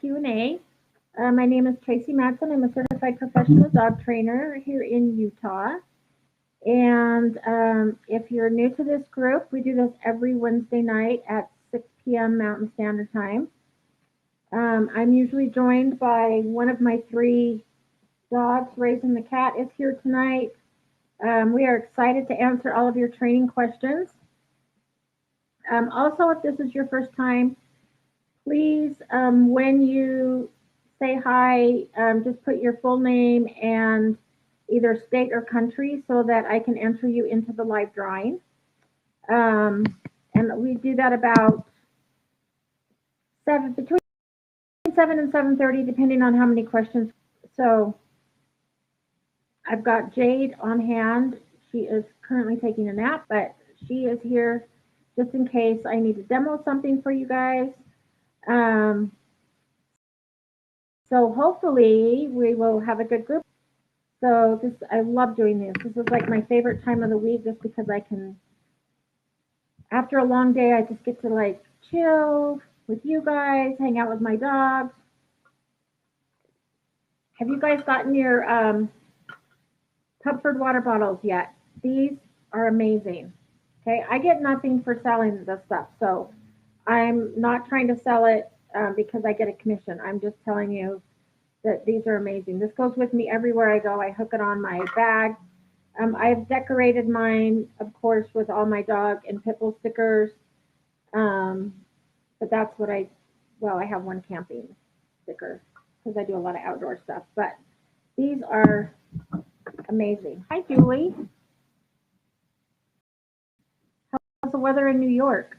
Q&A. My name is Tracy Matson. I'm a certified professional dog trainer here in Utah. And if you're new to this group, we do this every Wednesday night at 6 p.m. Mountain Standard Time. I'm usually joined by one of my three dogs. Raising the cat is here tonight. We are excited to answer all of your training questions. Also, if this is your first time, please, when you say hi, just put your full name and either state or country so that I can enter you into the live drawing. And we do that about between 7 and 7:30, depending on how many questions. So I've got Jade on hand. She is currently taking a nap, but she is here just in case I need to demo something for you guys. So hopefully we will have a good group. So I love doing this. This is like my favorite time of the week just because I can, after a long day, I just get to like chill with you guys, hang out with my dogs. Have you guys gotten your Tupford water bottles yet? These are amazing. Okay, I get nothing for selling this stuff, so I'm not trying to sell it because I get a commission. I'm just telling you that these are amazing. This goes with me everywhere I go. I hook it on my bag. I've decorated mine, of course, with all my dog and pit bull stickers. But that's what I have one camping sticker because I do a lot of outdoor stuff. But these are amazing. Hi, Julie. How's the weather in New York?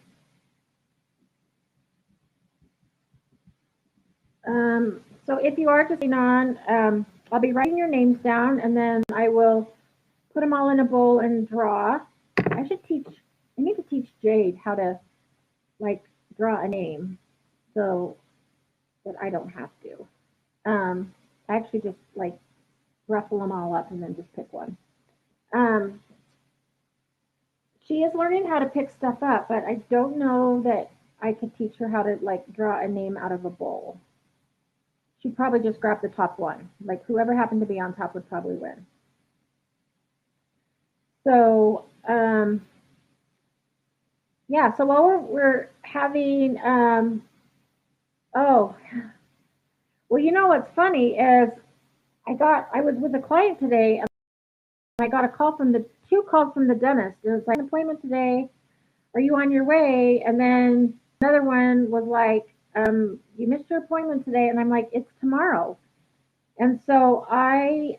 So if you are just on, I'll be writing your names down and then I will put them all in a bowl and draw. I need to teach Jade how to like draw a name so that I don't have to. I actually just like ruffle them all up and then just pick one. She is learning how to pick stuff up, but I don't know that I could teach her how to like draw a name out of a bowl. She'd probably just grab the top one. Like whoever happened to be on top would probably win. So yeah, so while we're having oh, well, you know what's funny is I was with a client today and I got two calls from the dentist. It was like an appointment today. Are you on your way? And then another one was like, you missed your appointment today, and I'm like, it's tomorrow. And so hi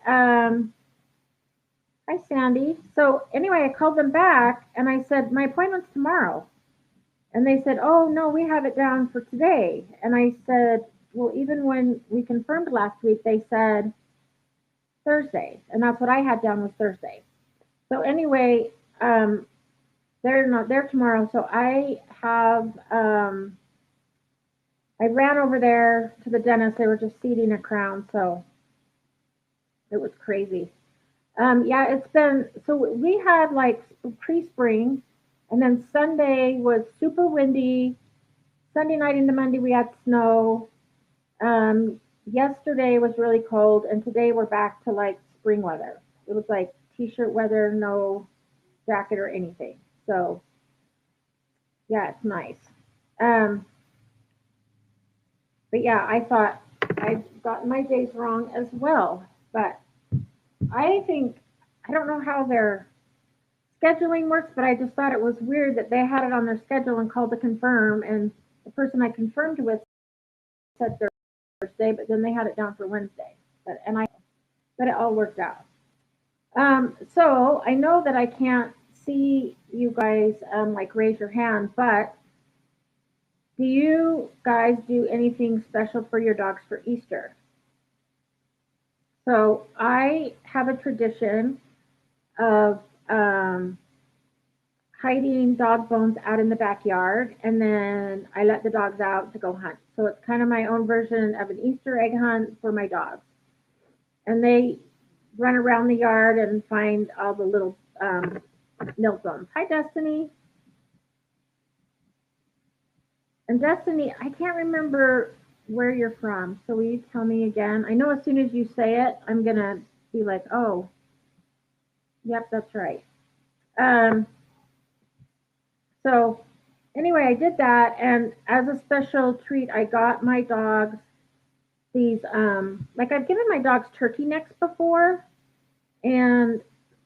Sandy. So anyway, I called them back and I said, my appointment's tomorrow. And they said, oh no, we have it down for today. And I said, well, even when we confirmed last week, they said Thursday. And that's what I had down was Thursday. So anyway, they're not there tomorrow. So I ran over there to the dentist. They were just seeding a crown. So it was crazy. Yeah, it's been, so we had like pre-spring and then Sunday was super windy. Sunday night into Monday we had snow. Yesterday was really cold and today we're back to like spring weather. It was like t-shirt weather, no jacket or anything. So yeah, it's nice. But yeah, I thought I'd gotten my days wrong as well. But I don't know how their scheduling works, but I just thought it was weird that they had it on their schedule and called to confirm, and the person I confirmed with said Thursday, but then they had it down for Wednesday. But it all worked out. So I know that I can't see you guys like raise your hand, but do you guys do anything special for your dogs for Easter? So I have a tradition of hiding dog bones out in the backyard, and then I let the dogs out to go hunt. So it's kind of my own version of an Easter egg hunt for my dogs. And they run around the yard and find all the little milk bones. Hi, Destiny. And Destiny, I can't remember where you're from. So will you tell me again? I know as soon as you say it, I'm gonna be like, oh, yep, that's right. Um, so anyway, I did that, and as a special treat, I got my dogs these. Like I've given my dogs turkey necks before, and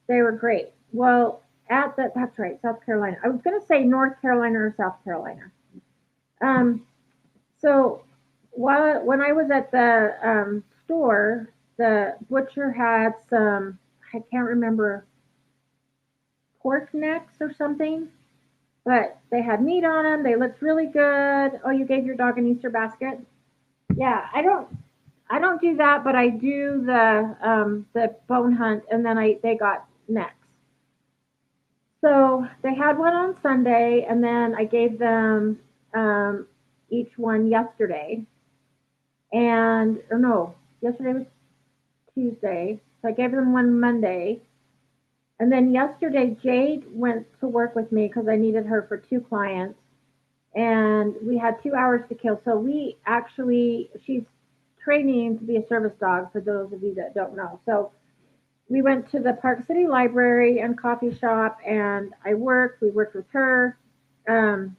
they were great. Well, that's right, South Carolina. I was gonna say North Carolina or South Carolina. Um, so when I was at the store, the butcher had some, I can't remember, pork necks or something, but they had meat on them. They looked really good. Oh, you gave your dog an Easter basket? Yeah, I don't do that, but I do the bone hunt, and then they got necks. So they had one on Sunday, and then I gave them um, each one yesterday, and or no, yesterday was Tuesday, so I gave them one Monday, and then yesterday Jade went to work with me because I needed her for two clients, and we had 2 hours to kill. So we actually, she's training to be a service dog for those of you that don't know. So we went to the Park City Library and coffee shop, and we worked with her. Um,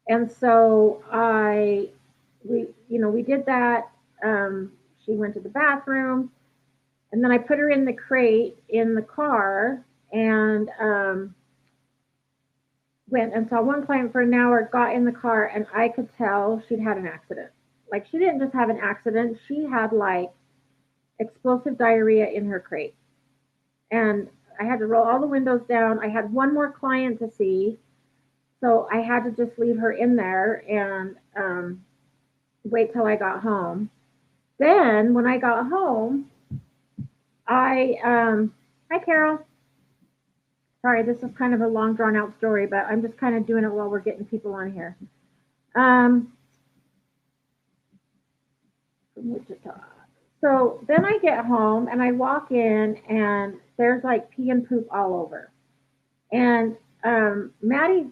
and so we did that. She went to the bathroom, and then I put her in the crate in the car, and went and saw one client for an hour, got in the car, and I could tell she'd had an accident. Like she didn't just have an accident, she had like explosive diarrhea in her crate. And I had to roll all the windows down. I had one more client to see, so I had to just leave her in there and wait till I got home. Then when I got home, hi Carol. Sorry, this is kind of a long drawn out story, but I'm just kind of doing it while we're getting people on here. Um, Wichita. So then I get home and I walk in and there's like pee and poop all over. And Maddie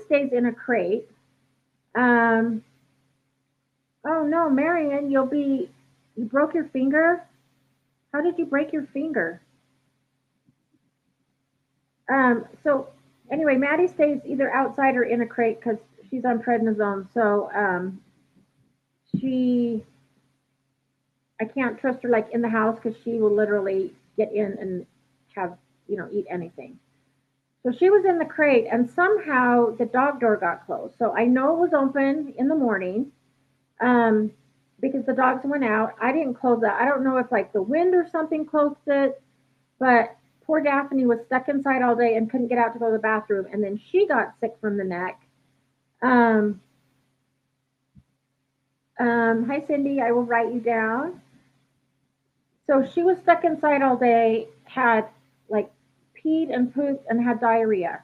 stays in a crate. Um, oh no, Marion, you broke your finger. How did you break your finger? So anyway, Maddie stays either outside or in a crate because she's on prednisone. So she, I can't trust her like in the house because she will literally get in and have eat anything. So she was in the crate, and somehow the dog door got closed. So I know it was open in the morning um, because the dogs went out. I didn't close that. I don't know if like the wind or something closed it, but poor Daphne was stuck inside all day and couldn't get out to go to the bathroom, and then she got sick from the neck. Um, Hi Cindy, I will write you down. So she was stuck inside all day, had like peed and pooped and had diarrhea.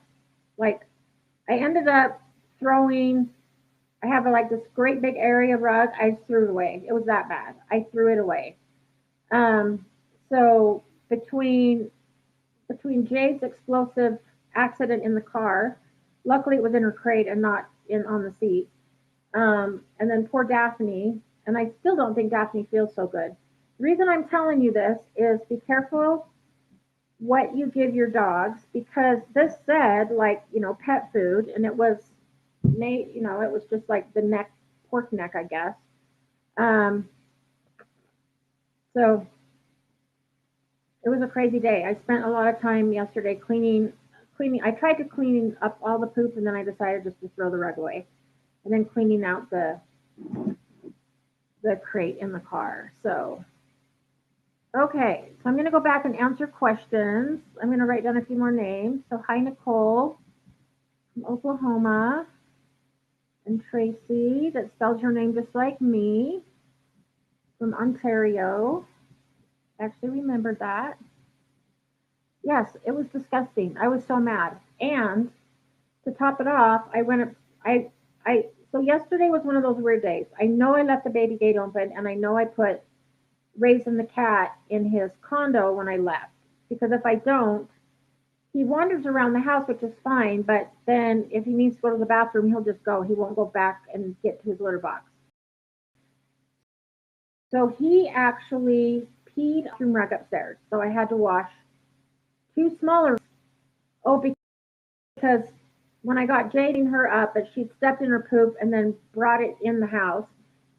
Like I ended up throwing. I have like this great big area rug. I threw it away. It was that bad. I threw it away. Um, so between Jade's explosive accident in the car, luckily it was in her crate and not in on the seat. And then poor Daphne, and I still don't think Daphne feels so good. The reason I'm telling you this is be careful what you give your dogs because this said like pet food, and it was made it was just like the neck pork neck I guess. Um, so it was a crazy day. I spent a lot of time yesterday cleaning. I tried to clean up all the poop, and then I decided just to throw the rug away, and then cleaning out the crate in the car. So okay, so I'm going to go back and answer questions. I'm going to write down a few more names. So hi Nicole from Oklahoma, and Tracy that spells her name just like me from Ontario. Actually remembered that. Yes, it was disgusting. I was so mad. And to top it off, I went up. I so yesterday was one of those weird days. I know I left the baby gate open, and I know I put Raisin the cat in his condo when I left because if I don't, he wanders around the house, which is fine, but then if he needs to go to the bathroom, he'll just go. He won't go back and get to his litter box. So he actually peed bathroom rug upstairs. So I had to wash two smaller. Oh, because when I got Jading her up, but she'd stepped in her poop and then brought it in the house.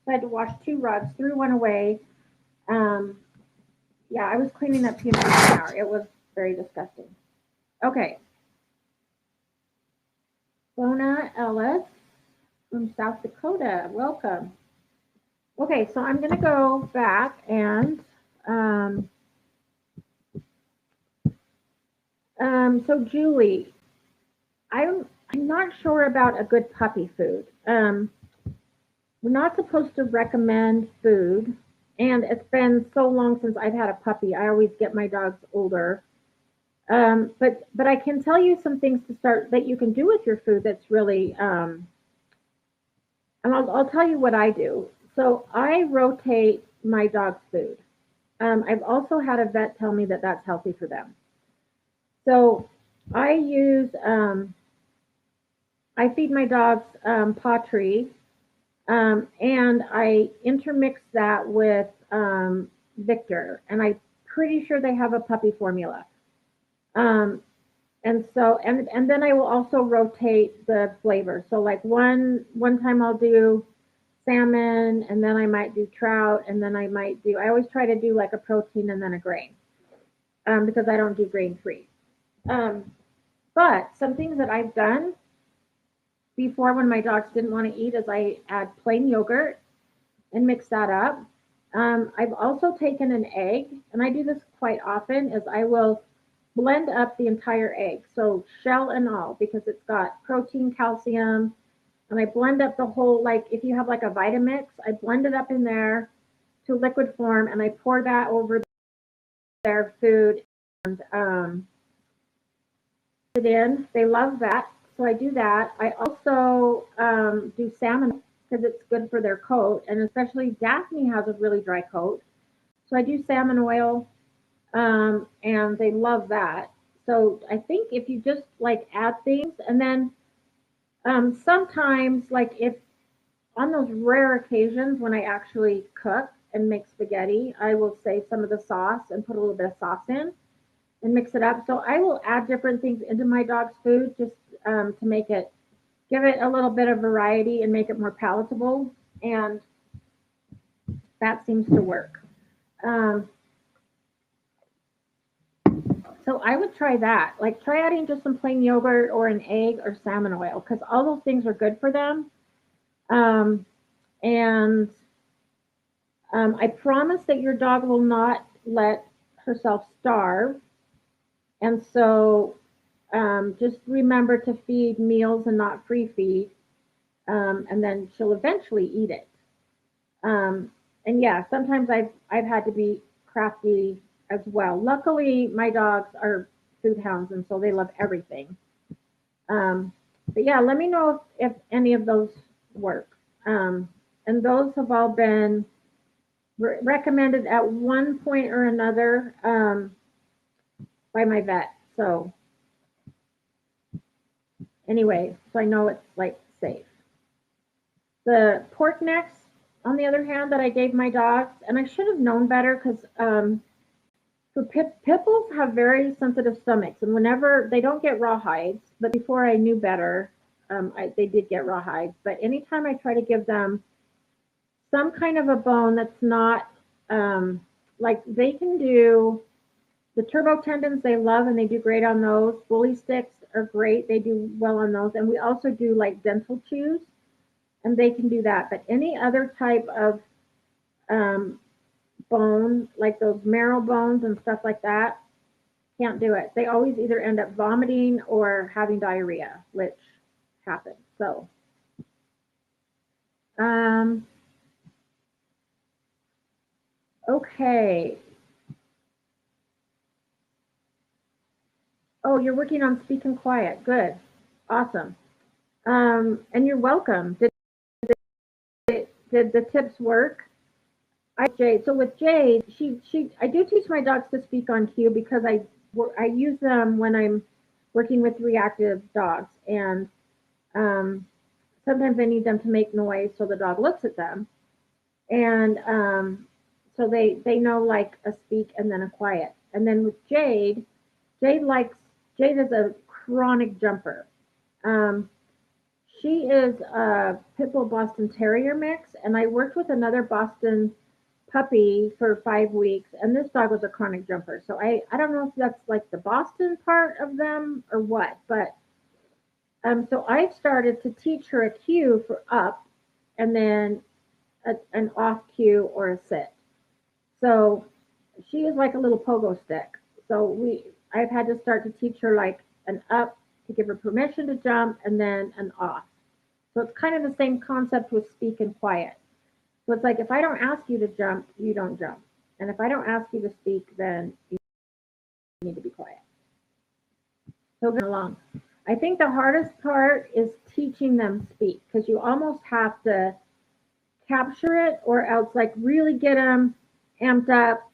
So I had to wash two rugs, threw one away. Um, yeah, I was cleaning up peanut butter. It was very disgusting. Okay, Bona Ellis from South Dakota, welcome. Okay, so I'm going to go back and so Julie, I'm not sure about a good puppy food. We're not supposed to recommend food, and it's been so long since I've had a puppy. I always get my dogs older. But I can tell you some things to start that you can do with your food that's really and I'll tell you what I do. So I rotate my dog's food. I've also had a vet tell me that that's healthy for them. So I use I feed my dogs pottery, and I intermix that with Victor, and I'm pretty sure they have a puppy formula. Um, and so and then I will also rotate the flavor. So like one time I'll do salmon, and then I might do trout, and then I always try to do like a protein and then a grain, because I don't do grain free. Um, but some things that I've done before when my dogs didn't want to eat is I add plain yogurt and mix that up. I've also taken an egg, and I do this quite often, is I will blend up the entire egg, so shell and all, because it's got protein, calcium, and I blend up the whole, like if you have like a Vitamix, I blend it up in there to liquid form, and I pour that over their food, and it in. They love that, so I do that. I also do salmon because it's good for their coat, and especially Daphne has a really dry coat, so I do salmon oil, and they love that. So I think if you just like add things, and then sometimes like if on those rare occasions when I actually cook and make spaghetti, I will save some of the sauce and put a little bit of sauce in and mix it up. So I will add different things into my dog's food just to make it, give it a little bit of variety and make it more palatable. And that seems to work. Um, so I would try that. Like try adding just some plain yogurt or an egg or salmon oil because all those things are good for them. Um, and I promise that your dog will not let herself starve. And so just remember to feed meals and not free feed. And then she'll eventually eat it. Um, and yeah, sometimes I've had to be crafty as well. Luckily, my dogs are food hounds, and so they love everything. Um, but yeah, let me know if any of those work. And those have all been recommended at one point or another by my vet. So anyway, so I know it's like safe. The pork necks, on the other hand, that I gave my dogs, and I should have known better because so pit bulls have very sensitive stomachs, and whenever they don't get raw hides, but before I knew better, they did get raw hides. But anytime I try to give them some kind of a bone that's not like they can do the turbo tendons, they love and they do great on those. Bully sticks are great, they do well on those, and we also do like dental chews, and they can do that. But any other type of um, bone, like those marrow bones and stuff like that, can't do it. They always either end up vomiting or having diarrhea, which happens. So, um, okay. Oh, you're working on Speak and Quiet. Good. Awesome. And you're welcome. Did the tips work? Jade. So with Jade, I do teach my dogs to speak on cue because I use them when I'm working with reactive dogs, and um, sometimes I need them to make noise so the dog looks at them, and so they know like a speak and then a quiet. And then with Jade, Jade likes Jade is a chronic jumper. Um, she is a pit bull Boston Terrier mix, and I worked with another Boston puppy for 5 weeks, and this dog was a chronic jumper. So I don't know if that's like the Boston part of them or what, but so I've started to teach her a cue for up, and then an off cue or a sit. So she is like a little pogo stick. So I've had to start to teach her like an up to give her permission to jump, and then an off. So it's kind of the same concept with speak and quiet. So it's like if I don't ask you to jump, you don't jump. And if I don't ask you to speak, then you need to be quiet. So going along. I think the hardest part is teaching them speak because you almost have to capture it or else like really get them amped up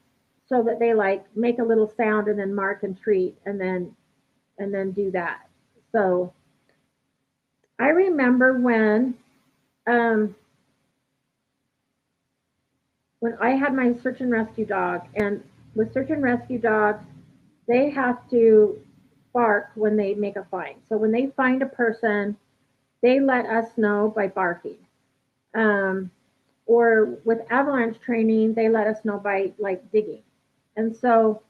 so that they like make a little sound and then mark and treat and then do that. So I remember um, when I had my search and rescue dog, and with search and rescue dogs, they have to bark when they make a find. So when they find a person, they let us know by barking. Um, or with avalanche training, they let us know by like digging. And so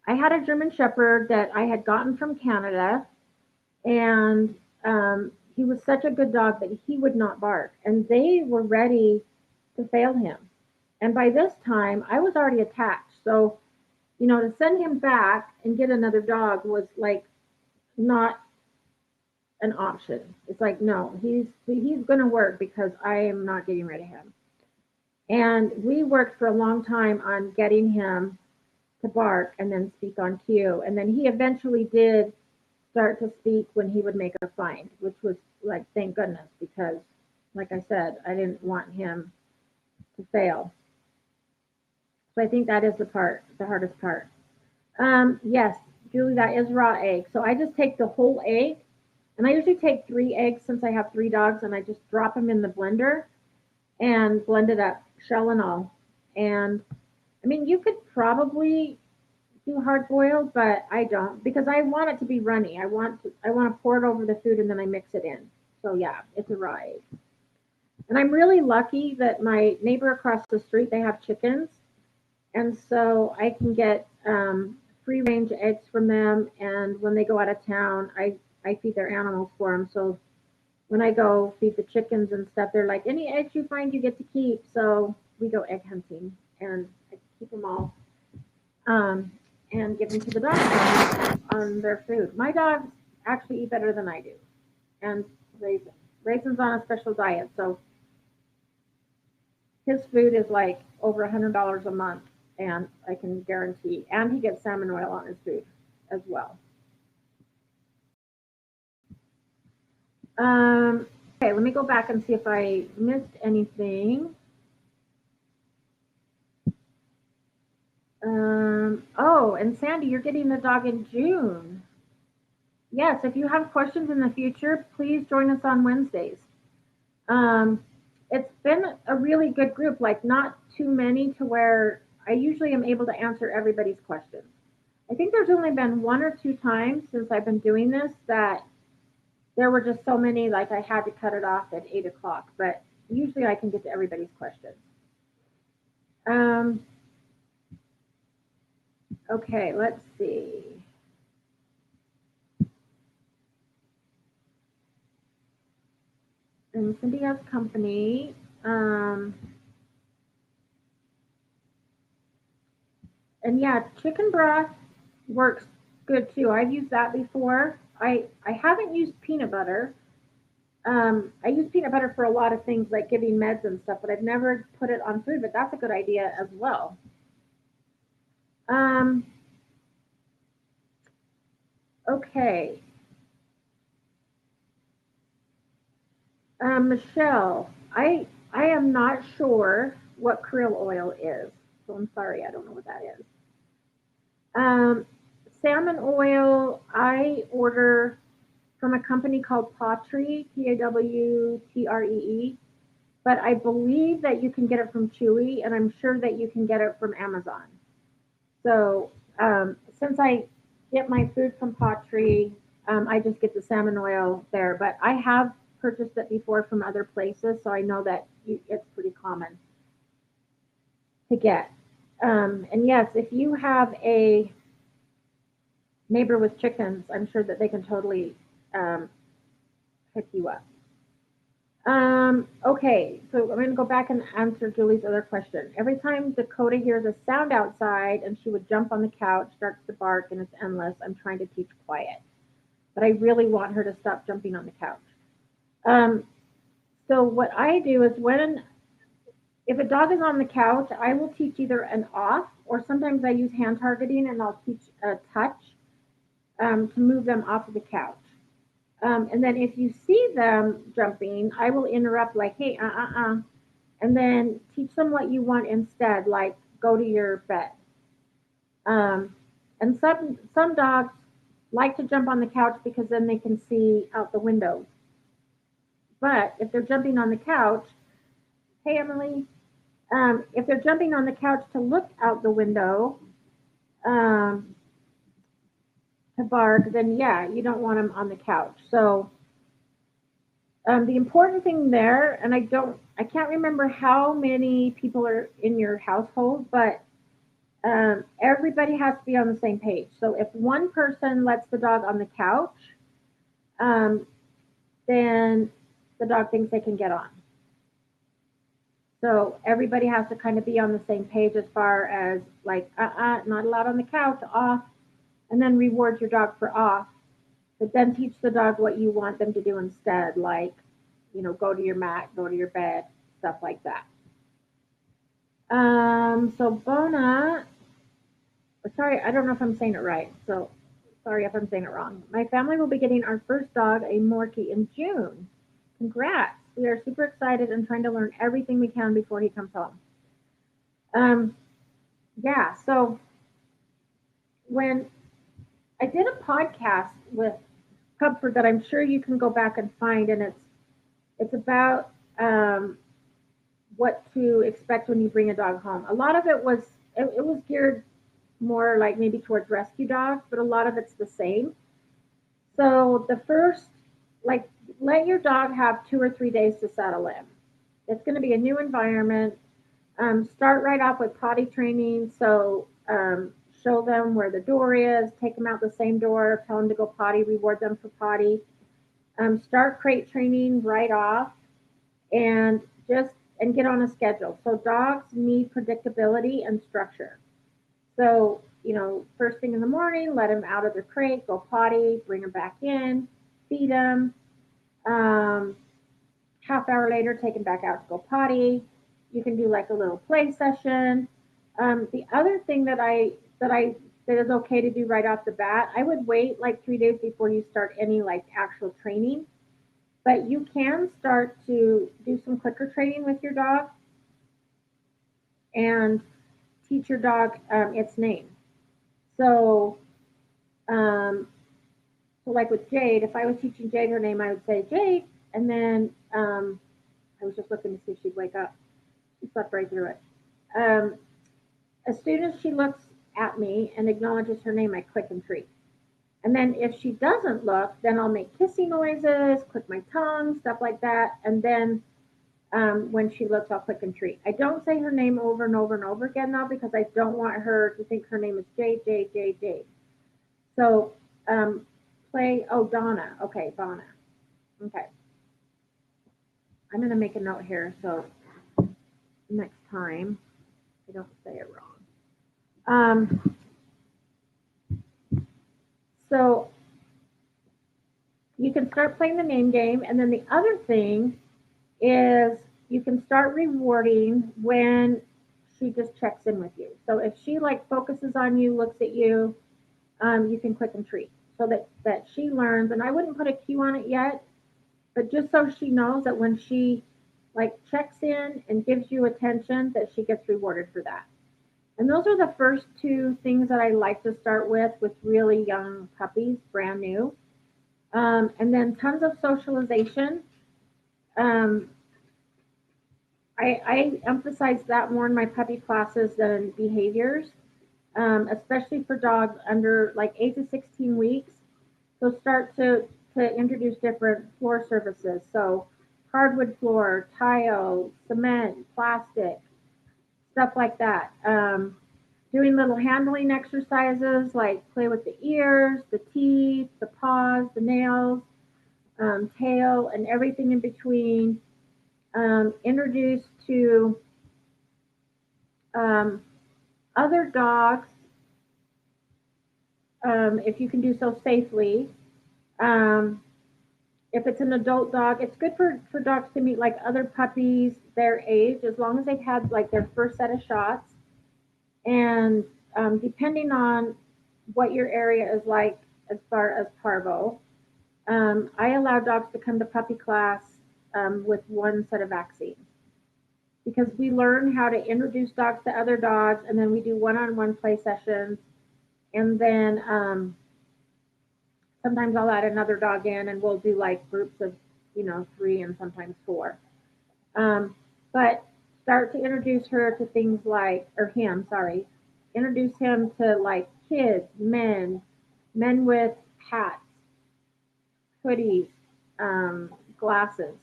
I had a German Shepherd that I had gotten from Canada, and he was such a good dog that he would not bark, and they were ready to fail him. And by this time, I was already attached. So, to send him back and get another dog was like not an option. It's like, no, he's going to work because I am not getting rid of him. And we worked for a long time on getting him to bark and then speak on cue. And then he eventually did start to speak when he would make a find, which was like, thank goodness, because like I said, I didn't want him to fail. So I think that is the hardest part. Yes, Julie, that is raw egg. So I just take the whole egg, and I usually take 3 eggs since I have 3 dogs, and I just drop them in the blender and blend it up, shell and all. And I mean, you could probably do hard boiled, but I don't because I want it to be runny. I want to pour it over the food and then I mix it in. So yeah, it's a raw egg. And I'm really lucky that my neighbor across the street they have chickens, and so I can get free range eggs from them. And when they go out of town, I feed their animals for them. So when I go feed the chickens and stuff, they're like, any eggs you find, you get to keep. So we go egg hunting, and I keep them all um, and give them to the dogs on their food. My dogs actually eat better than I do, and raisins on a special diet. So his food is like over $100 a month, and I can guarantee. And he gets salmon oil on his food as well. Okay, let me go back and see if I missed anything. Oh, and Sandy, you're getting the dog in June. Yes, if you have questions in the future, please join us on Wednesdays. Um, it's been a really good group, like not too many to where I usually am able to answer everybody's questions. I think there's only been 1 or 2 times since I've been doing this that there were just so many, like I had to cut it off at 8 o'clock, but usually I can get to everybody's questions. Um, okay, let's see. And Cindy has company. And yeah, chicken broth works good too. I've used that before. I haven't used peanut butter. I use peanut butter for a lot of things like giving meds and stuff, but I've never put it on food. But that's a good idea as well. Um, okay, Michelle, I am not sure what krill oil is, so I'm sorry, I don't know what that is. Um, salmon oil, I order from a company called Pawtree, Pawtree, but I believe that you can get it from Chewy, and I'm sure that you can get it from Amazon. So since I get my food from Pawtree, I just get the salmon oil there. But I have purchased it before from other places, so I know that it's pretty common to get. And yes, if you have a neighbor with chickens, I'm sure that they can totally um, hook you up. Okay, so I'm going to go back and answer Julie's other question. Every time Dakota hears a sound outside and she would jump on the couch, starts to bark, and it's endless, I'm trying to teach quiet. But I really want her to stop jumping on the couch. Um, so what I do is if a dog is on the couch, I will teach either an off or sometimes I use hand targeting and I'll teach a touch to move them off of the couch. And then if you see them jumping, I will interrupt like, hey, and then teach them what you want instead, like go to your bed. Um, and some dogs like to jump on the couch because then they can see out the window. But if they're jumping on the couch, hey Emily, if they're jumping on the couch to look out the window um, to bark, then yeah, you don't want them on the couch. So the important thing there, and I can't remember how many people are in your household, but everybody has to be on the same page. So if one person lets the dog on the couch, um, then the dog thinks they can get on. So everybody has to kind of be on the same page as far as like, not allowed on the couch, off, and then reward your dog for off. But then teach the dog what you want them to do instead, like, go to your mat, go to your bed, stuff like that. So Bona, sorry, I don't know if I'm saying it right. So sorry if I'm saying it wrong. My family will be getting our first dog, a Morkie, in June. Congrats. We are super excited and trying to learn everything we can before he comes home. Um, yeah, so when I did a podcast with Cupford that I'm sure you can go back and find, and it's about what to expect when you bring a dog home. A lot of it was geared more like maybe towards rescue dogs, but a lot of it's the same. So the first, like, let your dog have 2 or 3 days to settle in. It's going to be a new environment. Start right off with potty training. So show them where the door is, take them out the same door, tell them to go potty, reward them for potty. Start crate training right off, and just and get on a schedule. So dogs need predictability and structure. So, first thing in the morning, let them out of their crate, go potty, bring them back in, feed them. Um, Half hour later, take them back out to go potty. You can do like a little play session. The other thing that is okay to do right off the bat, I would wait like 3 days before you start any like actual training. But you can start to do some clicker training with your dog and teach your dog its name. So, um, so like with Jade, if I was teaching Jade her name, I would say Jade, and then I was just looking to see if she'd wake up. She slept right through it. Um, as soon as she looks at me and acknowledges her name, I click and treat. And then if she doesn't look, then I'll make kissy noises, click my tongue, stuff like that. And then when she looks, I'll click and treat. I don't say her name over and over and over again now because I don't want her to think her name is Jade, Jade, Jade, Jade. So Donna. Okay, Donna. Okay. I'm going to make a note here so next time I don't say it wrong. So you can start playing the name game, and then the other thing is you can start rewarding when she just checks in with you. So if she like focuses on you, looks at you, you can click and treat so that she learns. And I wouldn't put a cue on it yet, but just so she knows that when she like checks in and gives you attention, that she gets rewarded for that. And those are the first two things that I like to start with really young puppies, brand new. And then tons of socialization. Um, I emphasize that more in my puppy classes than behaviors, especially for dogs under like 8 to 16 weeks. So start to introduce different floor surfaces. So hardwood floor, tile, cement, plastic, stuff like that. Doing little handling exercises like play with the ears, the teeth, the paws, the nails, tail, and everything in between. Introduce to um, other dogs if you can do so safely. Um, if it's an adult dog, it's good for dogs to meet like other puppies their age, as long as they've had like their first set of shots. And depending on what your area is like as far as parvo, I allow dogs to come to puppy class with one set of vaccines because we learn how to introduce dogs to other dogs, and then we do one-on-one play sessions, and then sometimes I'll add another dog in, and we'll do like groups of 3 and sometimes 4. Um, but start to introduce her to things like, or him, sorry, introduce him to like kids, men with hats, hoodies, glasses.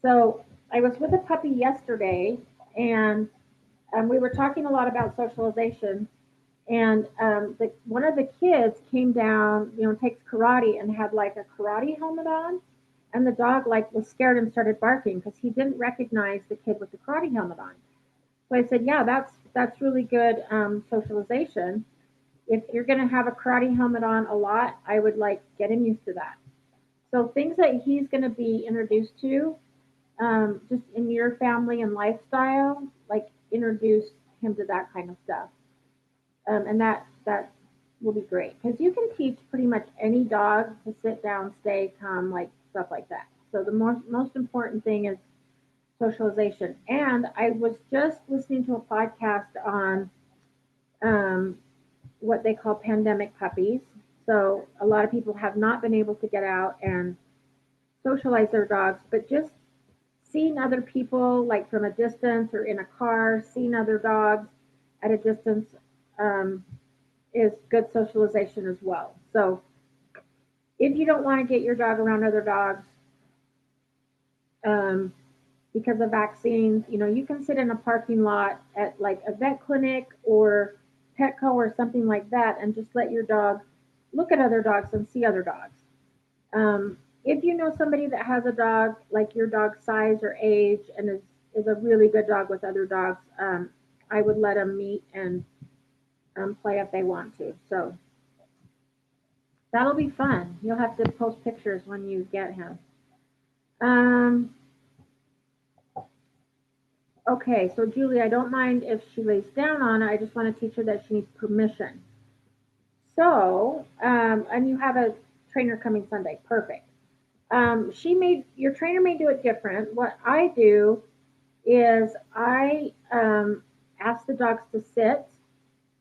So I was with a puppy yesterday, and we were talking a lot about socialization. And one of the kids came down, takes karate and had like a karate helmet on. And the dog like was scared and started barking because he didn't recognize the kid with the karate helmet on. So I said, yeah, that's really good socialization. If you're going to have a karate helmet on a lot, I would like get him used to that. So things that he's going to be introduced to, just in your family and lifestyle, like introduce him to that kind of stuff, and that will be great because you can teach pretty much any dog to sit down, stay, come, like stuff like that. So the most important thing is socialization. And I was just listening to a podcast on um, what they call pandemic puppies. So a lot of people have not been able to get out and socialize their dogs, but just seeing other people like from a distance or in a car, seeing other dogs at a distance um, is good socialization as well. So if you don't want to get your dog around other dogs um, because of vaccines, you can sit in a parking lot at like a vet clinic or Petco or something like that and just let your dog look at other dogs and see other dogs. If you know somebody that has a dog like your dog's size or age and is a really good dog with other dogs, I would let them meet and play if they want to. So that'll be fun. You'll have to post pictures when you get him. Um, okay, so Julie, I don't mind if she lays down on it. I just want to teach her that she needs permission. So, and you have a trainer coming Sunday. Perfect. Your trainer may do it different. What I do is I ask the dogs to sit,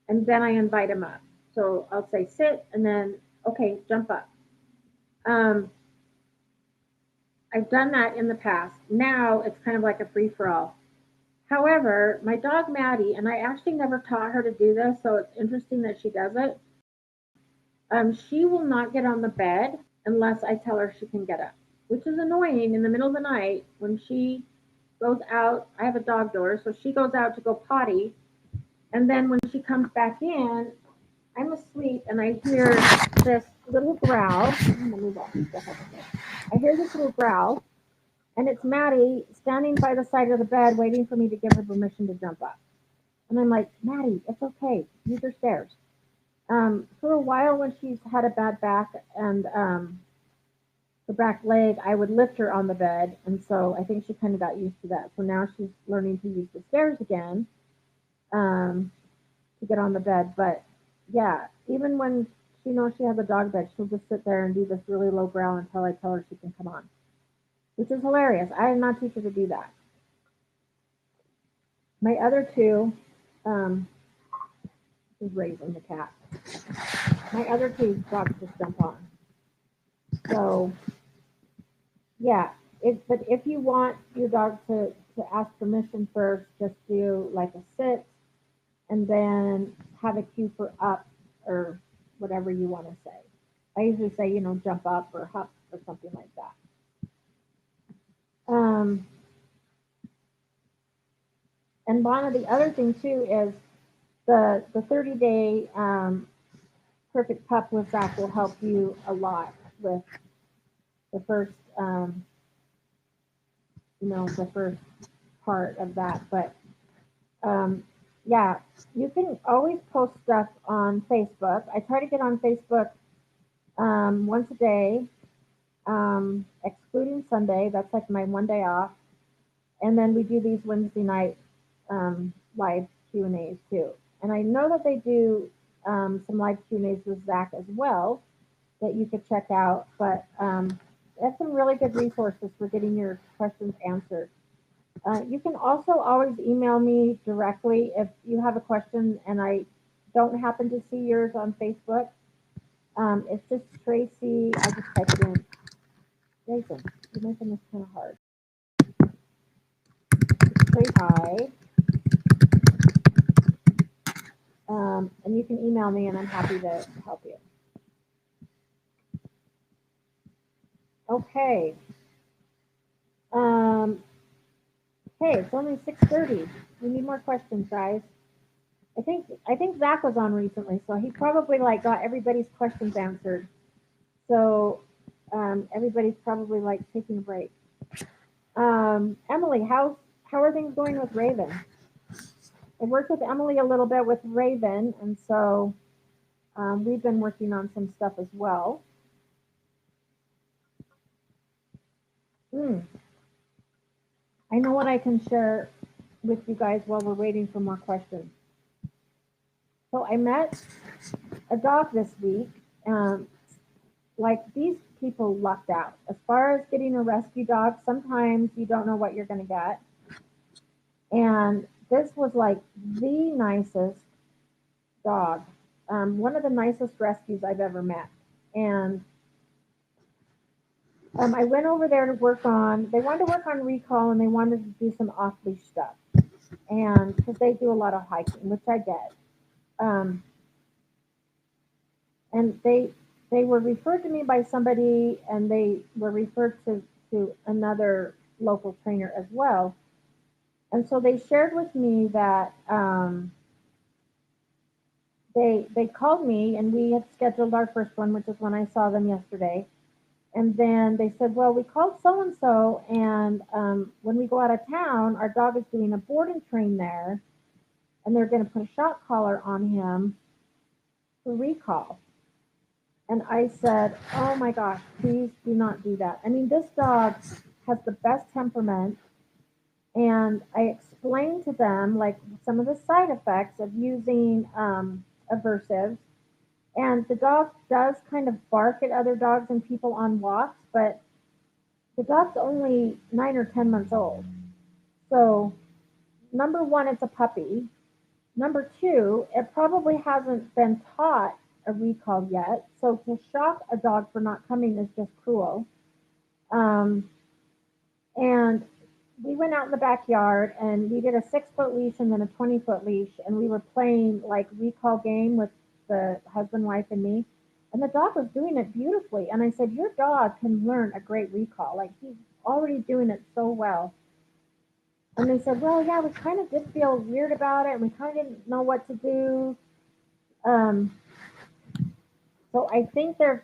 and then I invite them up. So I'll say sit, and then okay, jump up. Um, I've done that in the past. Now it's kind of like a free for all. However, my dog Maddie, and I actually never taught her to do this, so it's interesting that she does it. She will not get on the bed unless I tell her she can get up, which is annoying in the middle of the night when she goes out. I have a dog door, so she goes out to go potty, and then when she comes back in, I'm asleep and I hear this little growl. I'm gonna move off. I hear this little growl, and it's Maddie standing by the side of the bed waiting for me to give her permission to jump up. And I'm like, Maddie, it's okay. Use your stairs. For a while, when she's had a bad back and her back leg, I would lift her on the bed. And so I think she kind of got used to that. So now she's learning to use the stairs again um, to get on the bed. But yeah, even when she knows she has a dog bed, she'll just sit there and do this really low growl until I tell her she can come on, which is hilarious. I did not teach her to do that. My other two, um, He's raising the cat. My other two dogs just jump on. So yeah, but if you want your dog to ask permission first, just do like a sit and then have a cue for up or whatever you want to say. I usually say, jump up or hop or something like that. And Lana, the other thing too is the 30-day perfect pup with Zach will help you a lot with the first the first part of that. But yeah, you can always post stuff on Facebook. I try to get on Facebook once a day, excluding Sunday. That's like my one day off. And then we do these Wednesday night live Q&As too. And I know that they do some live Q&As with Zach as well that you could check out. But that's some really good resources for getting your questions answered. You can also always email me directly if you have a question and I don't happen to see yours on Facebook. It's just Tracy. I just type it in. Jason, you're making this kind of hard. Tracy Hyde. And you can email me and I'm happy to help you. Okay. Okay, it's only 6:30. We need more questions, guys. I think Zach was on recently, so he probably got everybody's questions answered. So everybody's probably taking a break. Emily, how are things going with Raven? I worked with Emily a little bit with Raven, and so we've been working on some stuff as well. I know what I can share with you guys while we're waiting for more questions. So I met a dog this week. These people lucked out. As far as getting a rescue dog, sometimes you don't know what you're going to get. And this was the nicest dog, one of the nicest rescues I've ever met. And I went over there to they wanted to work on recall and they wanted to do some off-leash stuff. And because they do a lot of hiking, which I get. And they were referred to me by somebody and they were referred to another local trainer as well. And so they shared with me that they called me and we had scheduled our first one, which is when I saw them yesterday. And then they said, well, we called so-and-so and when we go out of town, our dog is doing a board and train there and they're going to put a shock collar on him for recall. And I said, oh my gosh, please do not do that. I mean, this dog has the best temperament. And I explained to them some of the side effects of using aversives. And the dog does kind of bark at other dogs and people on walks, but the dog's only 9 or 10 months old. So, number one, it's a puppy. Number two, it probably hasn't been taught a recall yet. So to shock a dog for not coming is just cruel. And we went out in the backyard and we did a 6-foot leash and then a 20-foot leash. And we were playing recall game with the husband, wife, and me. And the dog was doing it beautifully. And I said, your dog can learn a great recall. He's already doing it so well. And they said, well, yeah, we kind of did feel weird about it. And we kind of didn't know what to do. So I think they're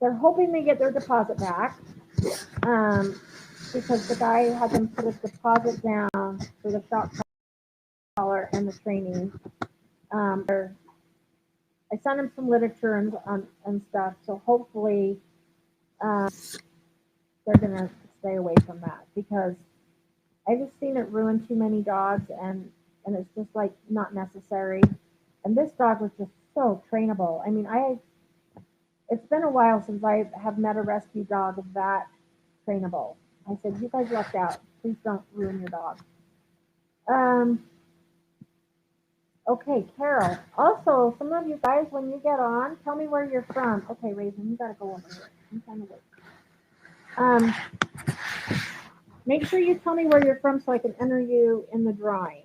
hoping they get their deposit back because the guy had them put a deposit down for the shock collar and the training. I sent them some literature and stuff, so hopefully they're gonna stay away from that because I've just seen it ruin too many dogs and it's just not necessary. And this dog was just so trainable. I mean, it's been a while since I have met a rescue dog that trainable. I said, you guys lucked out. Please don't ruin your dog. Okay, Carol. Also, some of you guys, when you get on, tell me where you're from. Okay, Raven, you gotta go over here. I'm trying to wait. Um, Make sure you tell me where you're from so I can enter you in the drawing.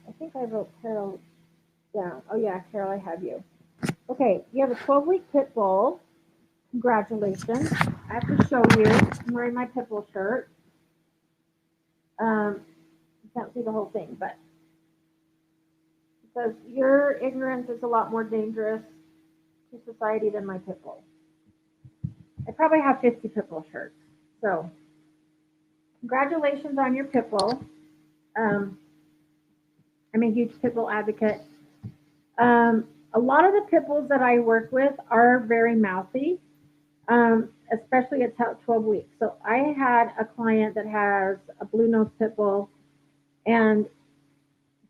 I think I wrote Carol down. Oh yeah, Carol, I have you. Okay, you have a 12-week pit bull. Congratulations. I have to show you. I'm wearing my pit bull shirt. You can't see the whole thing, but it says your ignorance is a lot more dangerous to society than my pit bull. I probably have 50 pit bull shirts. So congratulations on your pit bull. Um, I'm a huge pit bull advocate. A lot of the pit bulls that I work with are very mouthy, especially at 12 weeks. So I had a client that has a blue nose pit bull, and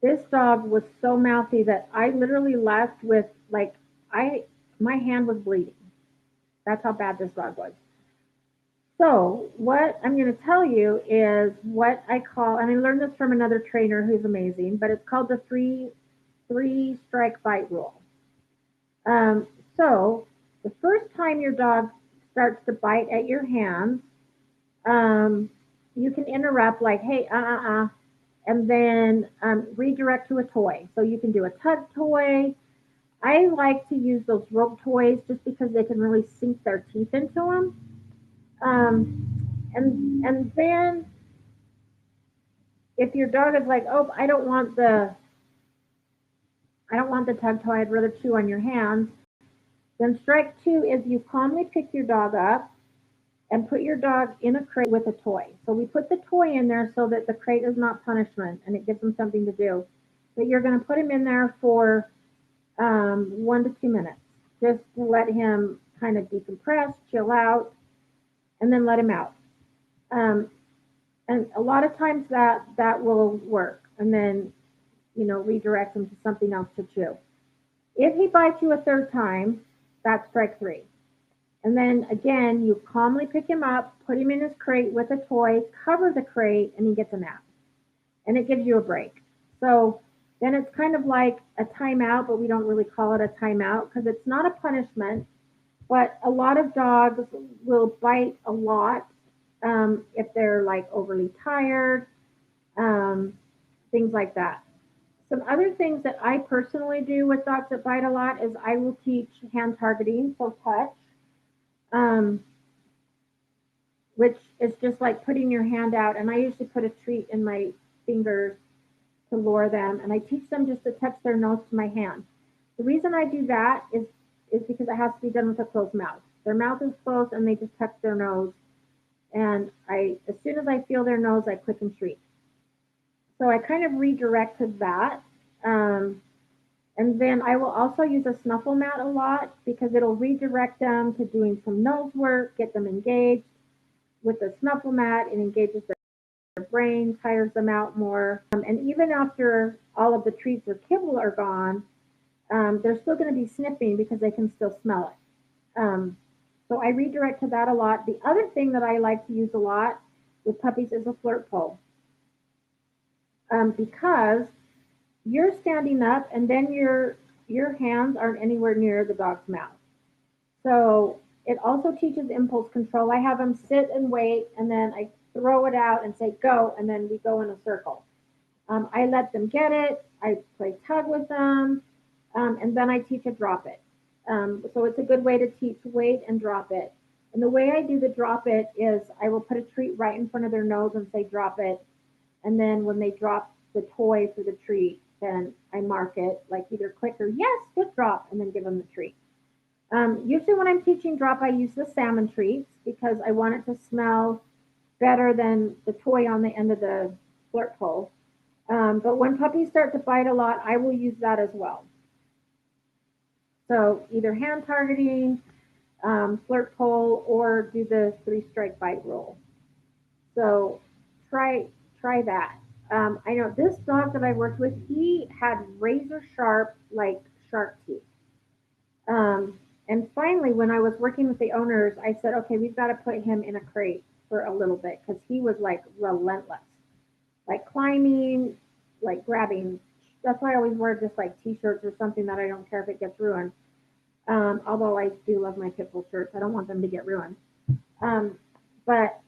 this dog was so mouthy that I literally left with like I my hand was bleeding. That's how bad this dog was. So what I'm going to tell you is what I call, and I learned this from another trainer who's amazing, but it's called the three strike bite rule. Um, so the first time your dog starts to bite at your hands, um, you can interrupt like, hey, and then redirect to a toy. So you can do a tug toy. I like to use those rope toys just because they can really sink their teeth into them. And then if your dog is like, oh, I don't want the tug toy. I'd rather chew on your hands. Then strike two is you calmly pick your dog up and put your dog in a crate with a toy. So we put the toy in there so that the crate is not punishment and it gives them something to do. But you're going to put him in there for 1 to 2 minutes, just to let him kind of decompress, chill out, and then let him out. Um, and a lot of times that will work, and then redirect him to something else to chew. If he bites you a third time, that's strike three. And then again, you calmly pick him up, put him in his crate with a toy, cover the crate, and he gets a nap. And it gives you a break. So then it's kind of like a timeout, but we don't really call it a timeout because it's not a punishment. But a lot of dogs will bite a lot if they're like overly tired, um, things like that. Some other things that I personally do with dogs that bite a lot is I will teach hand targeting, so touch, um, which is just like putting your hand out. And I usually put a treat in my fingers to lure them, and I teach them just to touch their nose to my hand. The reason I do that is because it has to be done with a closed mouth. Their mouth is closed, and they just touch their nose. And as soon as I feel their nose, I click and treat. So I kind of redirect to that. Um, and then I will also use a snuffle mat a lot because it'll redirect them to doing some nose work, get them engaged. With the snuffle mat, it engages their brain, tires them out more. And even after all of the treats or kibble are gone, they're still going to be sniffing because they can still smell it. So I redirect to that a lot. The other thing that I like to use a lot with puppies is a flirt pole, because you're standing up and then your hands aren't anywhere near the dog's mouth. So it also teaches impulse control. I have them sit and wait, and then I throw it out and say go, and then we go in a circle. I let them get it. I play tug with them, and then I teach a drop it. So it's a good way to teach wait and drop it. And the way I do the drop it is I will put a treat right in front of their nose and say drop it. And then when they drop the toy for the treat, then I mark it like either click or yes, good drop, and then give them the treat. Usually when I'm teaching drop, I use the salmon treats because I want it to smell better than the toy on the end of the flirt pole. But when puppies start to bite a lot, I will use that as well. So either hand targeting, flirt pole, or do the three strike bite rule. So try that. I know this dog that I worked with, he had razor sharp, like shark teeth. And finally, when I was working with the owners, I said, okay, we've got to put him in a crate for a little bit because he was like relentless, like climbing, like grabbing. That's why I always wear just like t-shirts or something that I don't care if it gets ruined. Although I do love my pit bull shirts, I don't want them to get ruined. But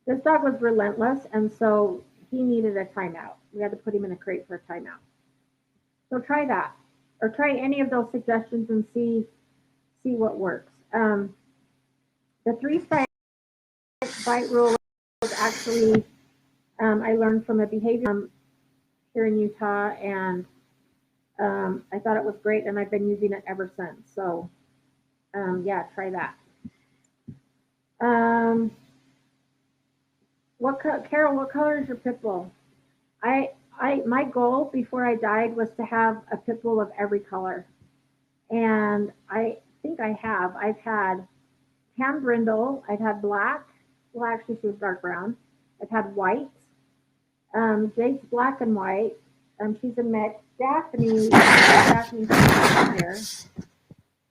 this dog was relentless, and so he needed a timeout. We had to put him in a crate for a timeout. So try that, or try any of those suggestions and see what works. The three bite rule is actually I learned from a behavior here in Utah, and I thought it was great, and I've been using it ever since. So yeah, try that. Um, Carol? What color is your pit bull? My goal before I died was to have a pit bull of every color, and I think I have. I've had tan brindle. I've had black. Well, actually, she was dark brown. I've had white. Jake's black and white. She's a mix. Daphne's here.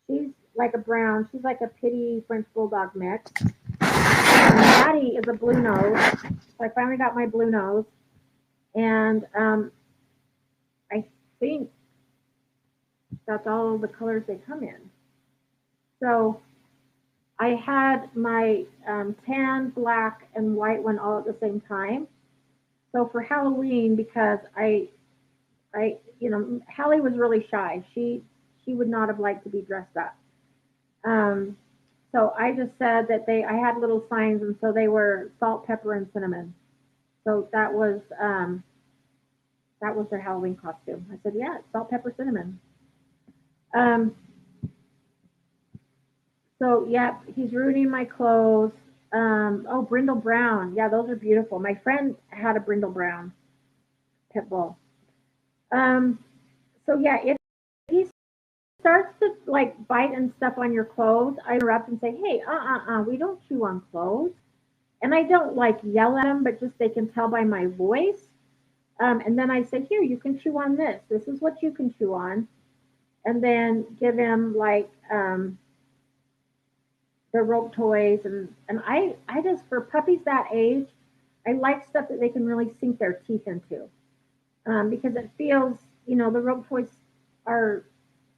She's like a brown. She's like a pitty French bulldog mix. Maddie is a blue nose. So I finally got my blue nose, and I think that's all the colors they come in. So I had my tan, black, and white one all at the same time. So for Halloween, because Hallie was really shy. She would not have liked to be dressed up. So I just said that I had little signs, and so they were salt, pepper, and cinnamon. So that was their Halloween costume. I said, yeah, it's salt, pepper, cinnamon. So yeah, he's ruining my clothes. Oh, brindle brown. Yeah, those are beautiful. My friend had a brindle brown pit bull. So yeah, if he starts to like bite and stuff on your clothes, I interrupt and say, hey, we don't chew on clothes. And I don't like yell at him, but just they can tell by my voice. And then I say, here, you can chew on this. This is what you can chew on. And then give him like the rope toys. And I just, for puppies that age, I like stuff that they can really sink their teeth into. Because it feels, the rope toys are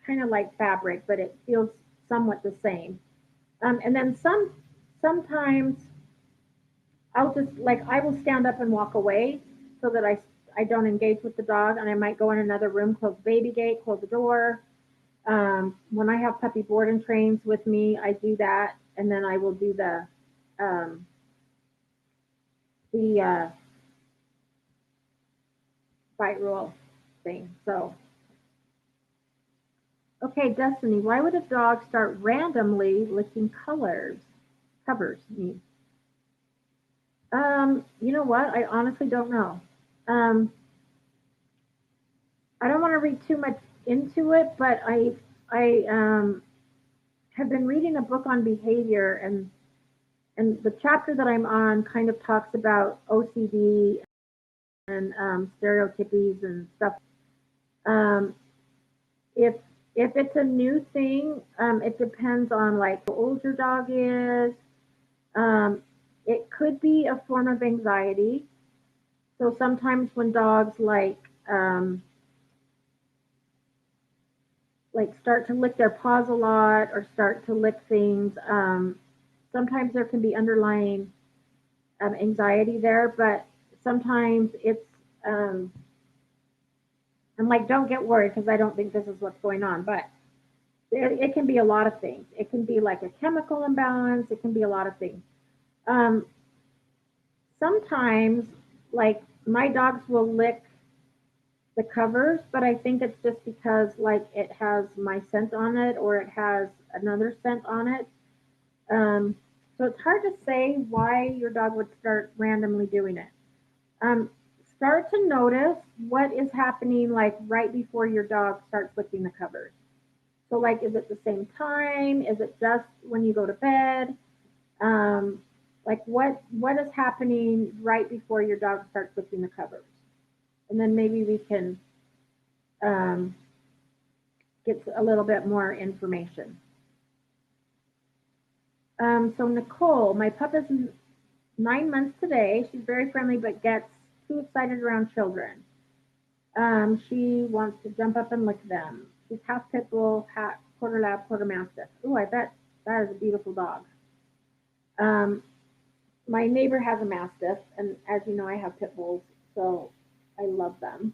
kind of like fabric, but it feels somewhat the same. And then sometimes I'll just like I will stand up and walk away so that I don't engage with the dog, and I might go in another room, close the baby gate, close the door. When I have puppy board and trains with me, I do that, and then I will do the bite rule thing. So, okay, Destiny, why would a dog start randomly licking covers? You know what? I honestly don't know. I don't want to read too much into it, but I have been reading a book on behavior, and the chapter that I'm on kind of talks about OCD and stereotypies and stuff. Um, if it's a new thing, it depends on like how old your dog is. It could be a form of anxiety. So sometimes when dogs like start to lick their paws a lot or start to lick things, sometimes there can be underlying anxiety there, but sometimes it's I'm like, don't get worried because I don't think this is what's going on, but it can be a lot of things. It can be like a chemical imbalance. It can be a lot of things. Um, Sometimes, like my dogs will lick the covers, but I think it's just because like it has my scent on it or it has another scent on it. Um, so it's hard to say why your dog would start randomly doing it. Um, Start to notice what is happening like right before your dog starts licking the covers. So like, is it the same time? Is it just when you go to bed? Like what is happening right before your dog starts licking the covers? And then maybe we can um, get a little bit more information. So Nicole, my pup is 9 months today. She's very friendly, but gets too excited around children. She wants to jump up and lick them. She's half pit bull, half quarter lab, quarter mastiff. Ooh, I bet that is a beautiful dog. Um, my neighbor has a mastiff, and as you know, I have pit bulls, so I love them.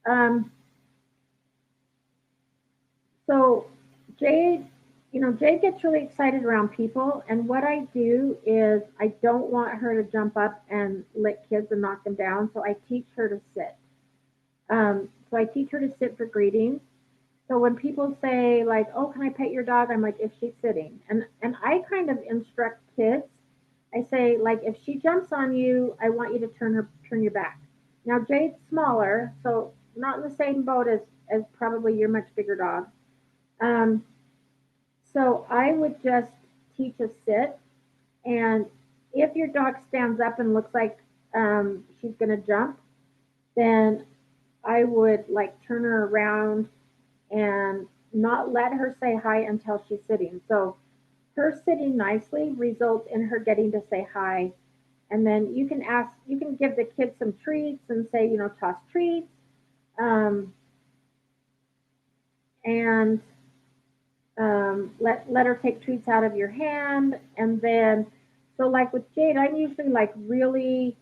Um, so Jade, Jade gets really excited around people, and what I do is I don't want her to jump up and lick kids and knock them down, so I teach her to sit. So I teach her to sit for greetings. So when people say like, "Oh, can I pet your dog?" I'm like, "If she's sitting," and I kind of instruct kids. I say like, if she jumps on you, I want you to turn your back. Now Jade's smaller, so not in the same boat as probably your much bigger dog. Um, so I would just teach a sit, and if your dog stands up and looks like she's gonna jump, then I would like turn her around and not let her say hi until she's sitting. So her sitting nicely results in her getting to say hi. And then you can give the kids some treats and say, toss treats. Um, and let her take treats out of your hand. And then, so like with Jade, I'm usually like really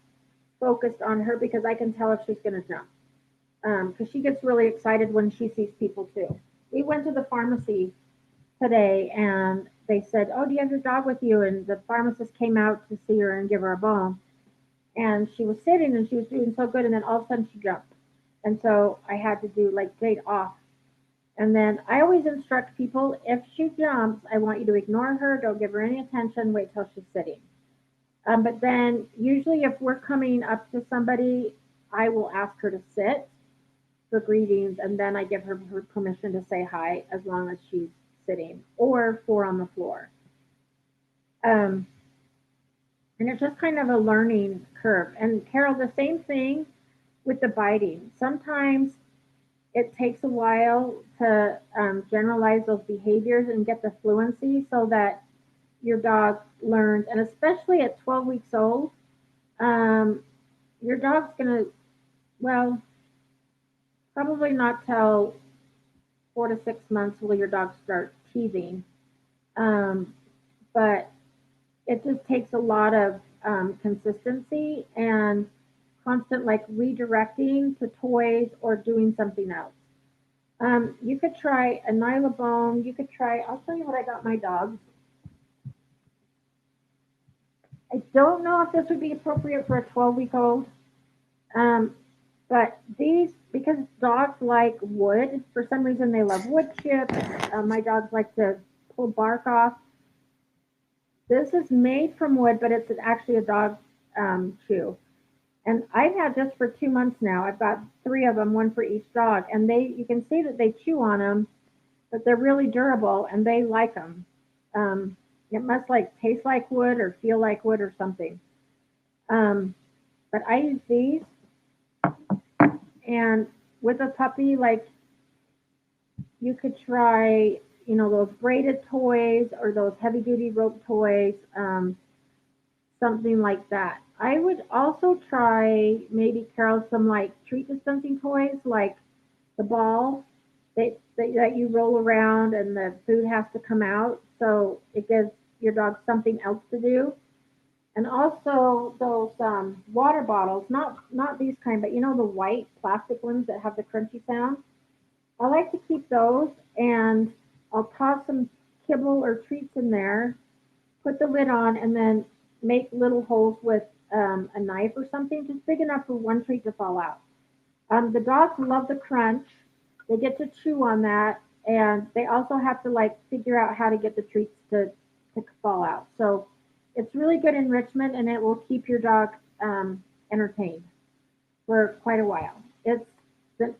focused on her because I can tell if she's going to jump. Because she gets really excited when she sees people too. We went to the pharmacy today and they said, "Oh, do you have your dog with you?" And the pharmacist came out to see her and give her a bone. And she was sitting and she was doing so good. And then all of a sudden she jumped. And so I had to do like Jade off. And then I always instruct people if she jumps, I want you to ignore her, don't give her any attention, wait till she's sitting. But then usually if we're coming up to somebody, I will ask her to sit for greetings, and then I give her permission to say hi as long as she's sitting or four on the floor. Um, and it's just kind of a learning curve. And Carol, the same thing with the biting. Sometimes it takes a while to generalize those behaviors and get the fluency so that your dog learns. And especially at 12 weeks old, um, your dog's going to, well, probably not till 4 to 6 months will your dog start teething. Um, but it just takes a lot of consistency and constant like redirecting to toys or doing something else. You could try a nylabone. You could try, I'll tell you what I got my dog. I don't know if this would be appropriate for a 12-week-old, um, but these, because dogs like wood, for some reason they love wood chips. My dogs like to pull bark off. This is made from wood, but it's actually a dog chew. And I've had this for 2 months now. I've got three of them, one for each dog, and you can see that they chew on them, but they're really durable and they like them. It must like taste like wood or feel like wood or something. But I use these, and with a puppy, like you could try, those braided toys or those heavy duty rope toys, something like that. I would also try maybe Carol some like treat dispensing toys, like the ball that you roll around and the food has to come out. So it gives your dog something else to do. And also those water bottles, not these kind, but the white plastic ones that have the crunchy sound. I like to keep those, and I'll toss some kibble or treats in there, put the lid on, and then make little holes with a knife or something, just big enough for one treat to fall out. The dogs love the crunch. They get to chew on that, and they also have to like figure out how to get the treats to fall out. So it's really good enrichment, and it will keep your dog entertained for quite a while. It's this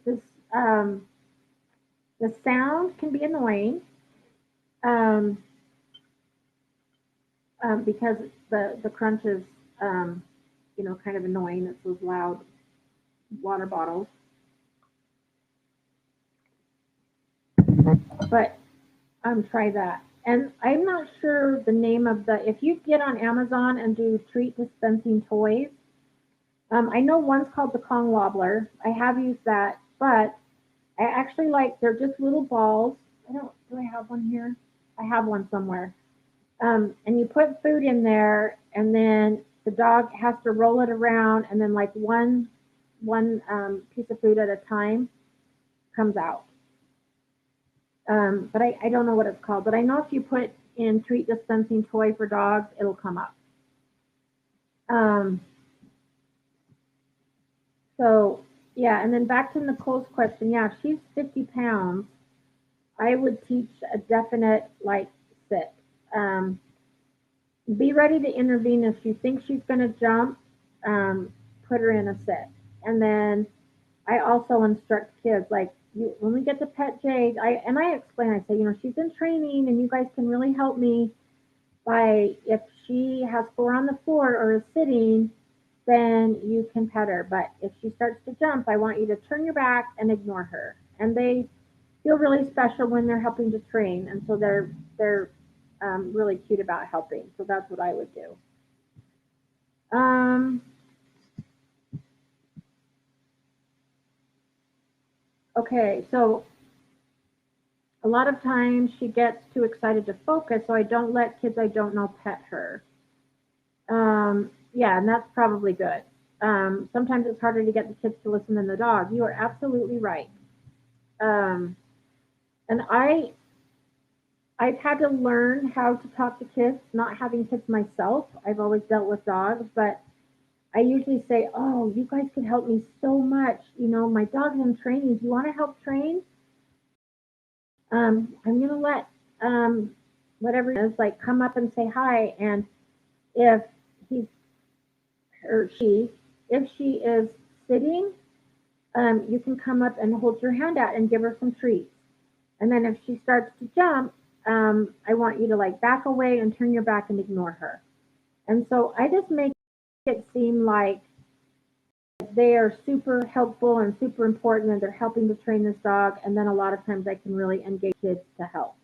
the sound can be annoying um, because the crunch is kind of annoying. It's those loud water bottles, but try that. And I'm not sure the name of the. If you get on Amazon and do treat dispensing toys, I know one's called the Kong Wobbler. I have used that, but I actually like, they're just little balls. Do I have one here? I have one somewhere. And you put food in there, and then the dog has to roll it around, and then like one piece of food at a time comes out. But I don't know what it's called. But I know if you put in treat dispensing toy for dogs, it'll come up. Um, so yeah, and then back to Nicole's question. Yeah, if she's 50 pounds, I would teach a definite like sit. Um, be ready to intervene if you think she's going to jump. Um, put her in a sit, and then I also instruct kids like when we get to pet Jade, I explain. I say, she's in training, and you guys can really help me by if she has four on the floor or is sitting, then you can pet her. But if she starts to jump, I want you to turn your back and ignore her. And they feel really special when they're helping to train, and so they're really cute about helping. So that's what I would do. Um, okay, so a lot of times she gets too excited to focus, so I don't let kids I don't know pet her. Yeah, and that's probably good. Sometimes it's harder to get the kids to listen than the dog. You are absolutely right. Um, and I've had to learn how to talk to kids, not having kids myself. I've always dealt with dogs, but I usually say, "Oh, you guys could help me so much. My dog's in training. Do you want to help train? I'm gonna let whatever it is like come up and say hi, and if he's or if she is sitting, you can come up and hold your hand out and give her some treats. And then if she starts to jump, I want you to like back away and turn your back and ignore her. And so I just make it seem like they are super helpful and super important and they're helping to train this dog. And then a lot of times I can really engage kids to help.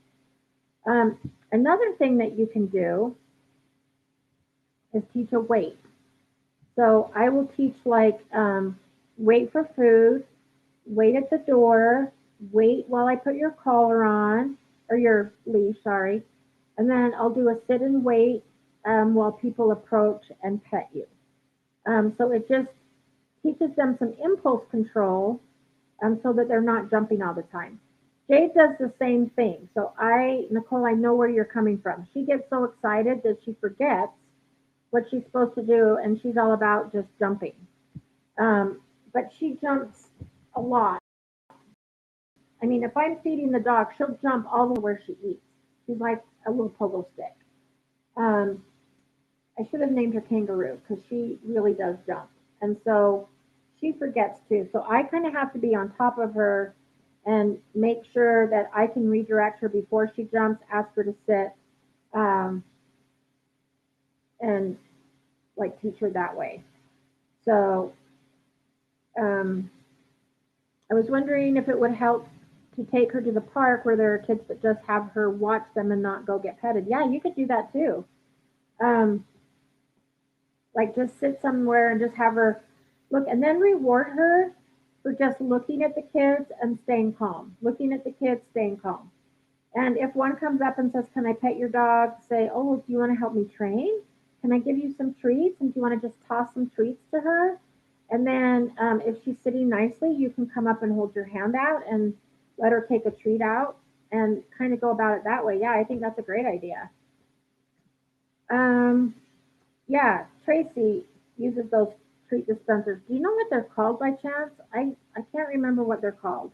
Um, Another thing that you can do is teach a wait. So I will teach like wait for food, wait at the door, wait while I put your collar on, or your leash, sorry, and then I'll do a sit and wait while people approach and pet you. So it just teaches them some impulse control so that they're not jumping all the time. Jade does the same thing. So Nicole, I know where you're coming from. She gets so excited that she forgets what she's supposed to do, and she's all about just jumping. But she jumps a lot. I mean, if I'm feeding the dog, she'll jump all the way where she eats. She's like a little pogo stick. Um, I should have named her Kangaroo because she really does jump. And so she forgets too. So I kind of have to be on top of her and make sure that I can redirect her before she jumps, ask her to sit, um, and like teach her that way. So um, I was wondering if it would help to take her to the park where there are kids that just have her watch them and not go get petted. Yeah, you could do that too. Um, like just sit somewhere and just have her look and then reward her for just looking at the kids and staying calm. Looking at the kids, staying calm. And if one comes up and says, "Can I pet your dog?" Say, "Oh, do you want to help me train? Can I give you some treats?" And do you want to just toss some treats to her? And then if she's sitting nicely, you can come up and hold your hand out and let her take a treat out and kind of go about it that way. Yeah, I think that's a great idea. Um, yeah, Tracy uses those treat dispensers. Do you know what they're called by chance? I can't remember what they're called.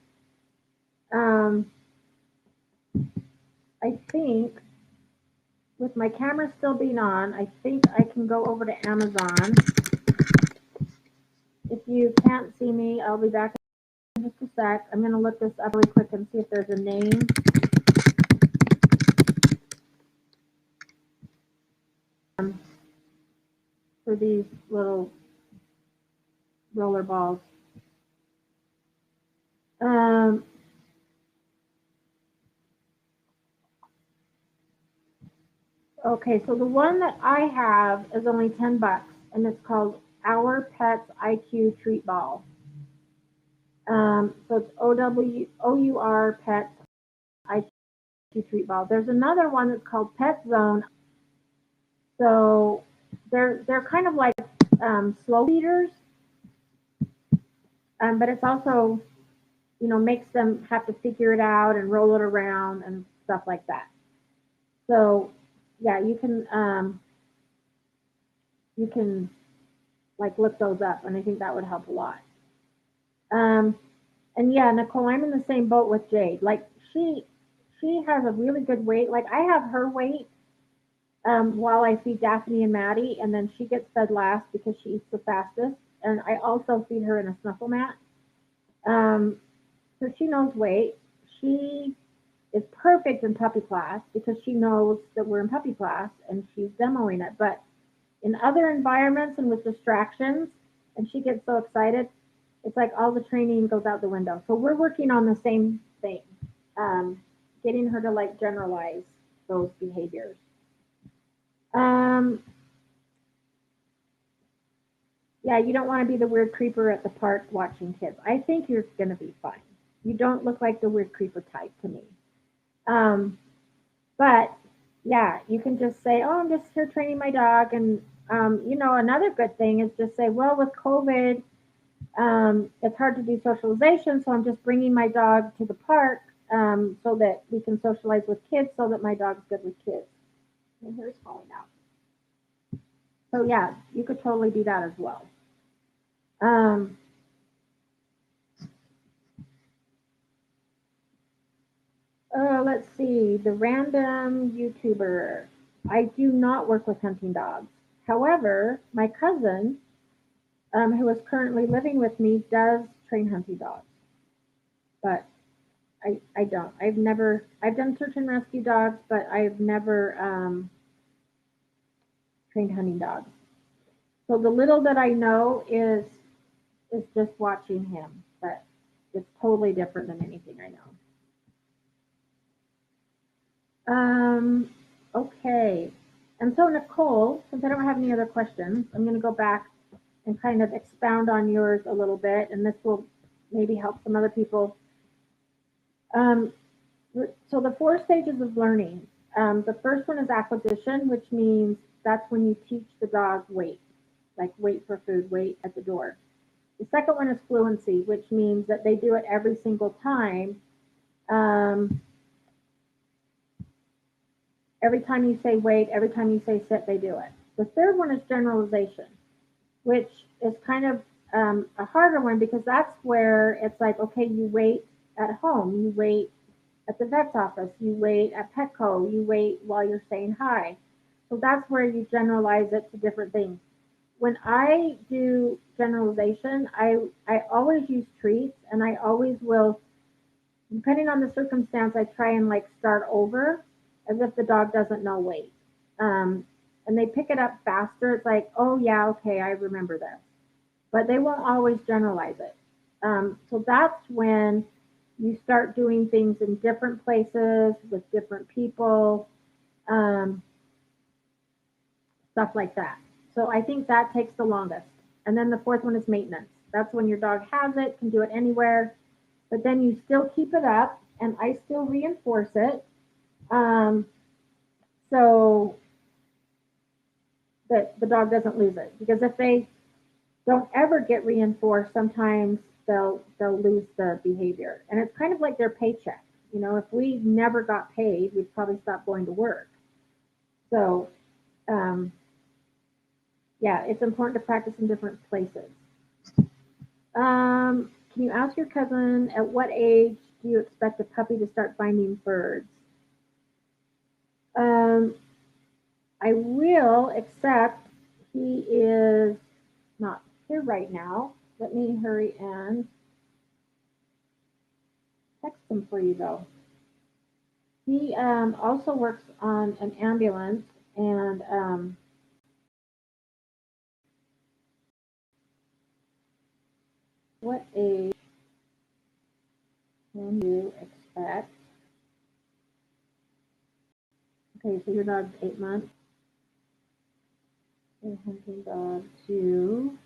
Um, I think with my camera still being on, I think I can go over to Amazon. If you can't see me, I'll be back in just a sec. I'm going to look this up really quick and see if there's a name. For these little roller balls. Um, okay, so the one that I have is only $10 and it's called Our Pets IQ Treat Ball. So it's OUR Pets IQ Treat Ball. There's another one that's called Pet Zone. So they're kind of like slow feeders, but it's also makes them have to figure it out and roll it around and stuff like that. So yeah, you can like look those up, and I think that would help a lot. Um, and yeah, Nicole, I'm in the same boat with Jade. Like she has a really good weight. Like I have her weight while I feed Daphne and Maddie, and then she gets fed last because she eats the fastest. And I also feed her in a snuffle mat. Um, so she knows weight. She is perfect in puppy class because she knows that we're in puppy class and she's demoing it. But in other environments and with distractions, and she gets so excited, it's like all the training goes out the window. So we're working on the same thing, getting her to like generalize those behaviors. Um, yeah, you don't want to be the weird creeper at the park watching kids. I think you're going to be fine. You don't look like the weird creeper type to me. Um, but yeah, you can just say, "Oh, I'm just here training my dog," and another good thing is just say, "Well, with COVID, it's hard to do socialization, so I'm just bringing my dog to the park so that we can socialize with kids, so that my dog's good with kids." My hair's falling out. So yeah, you could totally do that as well. Um, let's see, the random YouTuber. I do not work with hunting dogs. However, my cousin, who is currently living with me, does train hunting dogs. But I don't. I've done search and rescue dogs, but I've never trained hunting dogs. So the little that I know is just watching him, but it's totally different than anything I know. Okay. And so Nicole, since I don't have any other questions, I'm going to go back and kind of expound on yours a little bit, and this will maybe help some other people. Um, so the four stages of learning. The first one is acquisition, which means that's when you teach the dog wait, like wait for food, wait at the door. The second one is fluency, which means that they do it every single time. Um, every time you say wait, every time you say sit, they do it. The third one is generalization, which is kind of a harder one because that's where it's like, okay, you wait at home, you wait at the vet's office, you wait at Petco, you wait while you're saying hi. So that's where you generalize it to different things. When I do generalization, I always use treats, and I always will, depending on the circumstance, I try and like start over as if the dog doesn't know wait. Um, and they pick it up faster. It's like, oh yeah, okay, I remember this. But they won't always generalize it. So that's when you start doing things in different places with different people, um, stuff like that. So I think that takes the longest. And then the fourth one is maintenance. That's when your dog has it, can do it anywhere, but then you still keep it up, and I still reinforce it. Um, so that the dog doesn't lose it. Because if they don't ever get reinforced, sometimes they'll lose the behavior. And it's kind of like their paycheck. If we never got paid, we'd probably stop going to work. So um, yeah, it's important to practice in different places. Can you ask your cousin at what age do you expect a puppy to start finding birds? Um, I will, except he is not here right now. Let me hurry and text him for you, though. He also works on an ambulance, and what age can you expect? Okay, so your dog's 8 months. A hunting dog to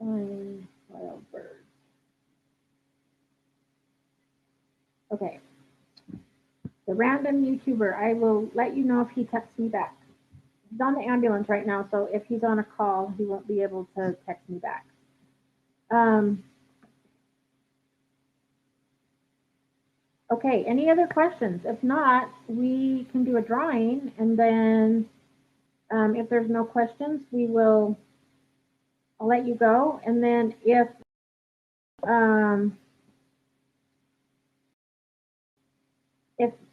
Find wild birds. Okay. The random YouTuber, I will let you know if he texts me back. He's on the ambulance right now, so if he's on a call, he won't be able to text me back. Okay, any other questions? If not, we can do a drawing, and then if there's no questions, I'll let you go. And then if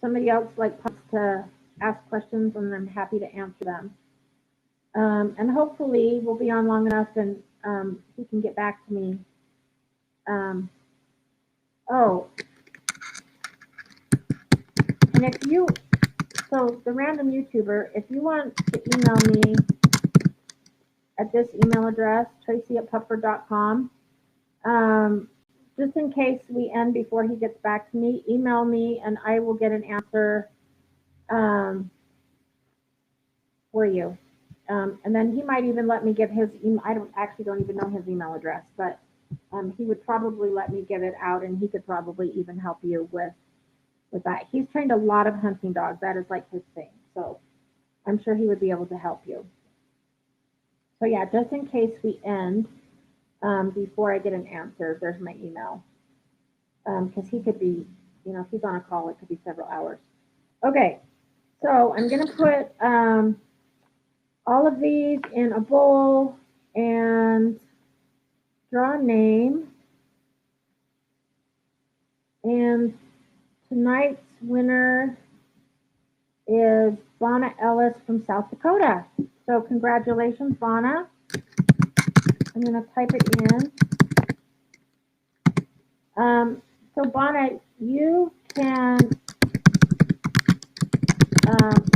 somebody else like wants to ask questions, and I'm happy to answer them. And hopefully we'll be on long enough, and he can get back to me. Oh, and so the random YouTuber, if you want to email me at this email address, tracy@pupford.com, just in case we end before he gets back to me, email me and I will get an answer for you. And then he might even let me get his email. I don't even know his email address, but he would probably let me get it out, and he could probably even help you with that. He's trained a lot of hunting dogs. That is like his thing. So I'm sure he would be able to help you. So yeah, just in case we end before I get an answer, there's my email. Because he could be, if he's on a call, it could be several hours. Okay, so I'm going to put all of these in a bowl and draw a name. And tonight's winner is Bonna Ellis from South Dakota. So congratulations, Bonna. I'm going to type it in. So Bonna, you can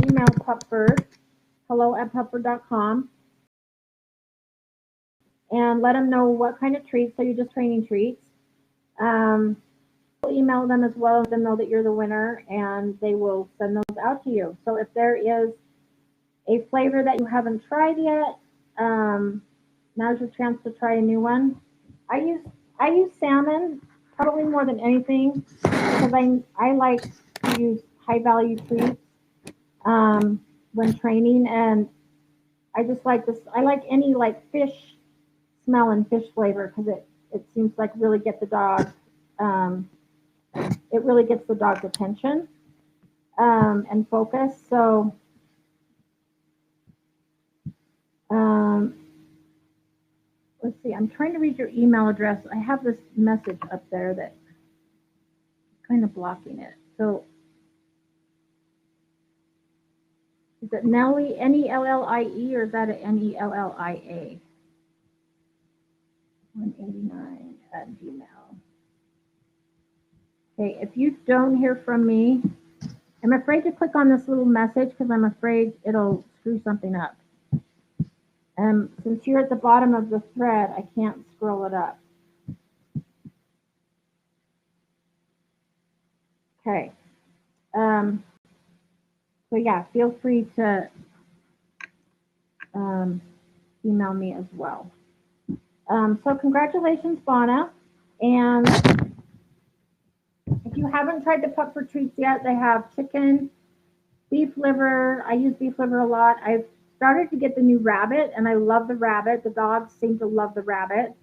email Pupford, hello@pupford.com, and let them know what kind of treats. So you're just training treats. We'll email them as well, let them know that you're the winner, and they will send those out to you. So if there is a flavor that you haven't tried yet, now's your chance to try a new one. I use salmon probably more than anything because I like to use high value treats when training, and I just like this. I like any like fish smell and fish flavor because it seems like really get the dog. It really gets the dog's attention and focus. So let's see. I'm trying to read your email address. I have this message up there that's kind of blocking it. So is it Nellie, Nellie, or is that an Nellia? 189 at Gmail. Okay, if you don't hear from me, I'm afraid to click on this little message because I'm afraid it'll screw something up. And since you're at the bottom of the thread, I can't scroll it up. Okay. So yeah, feel free to email me as well. So congratulations, Bonna. And if you haven't tried the Pupford treats yet, they have chicken, beef liver. I use beef liver a lot. I've started to get the new rabbit, and I love the rabbit. The dogs seem to love the rabbit.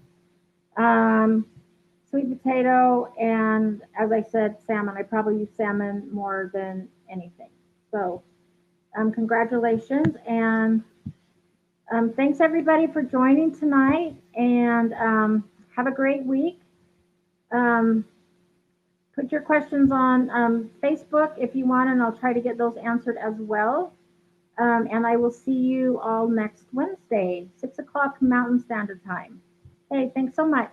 Sweet potato, and as I said, salmon. I probably use salmon more than anything. So congratulations, and thanks everybody for joining tonight, and have a great week. Put your questions on Facebook if you want, and I'll try to get those answered as well. And I will see you all next Wednesday, 6 o'clock Mountain Standard Time. Hey, thanks so much.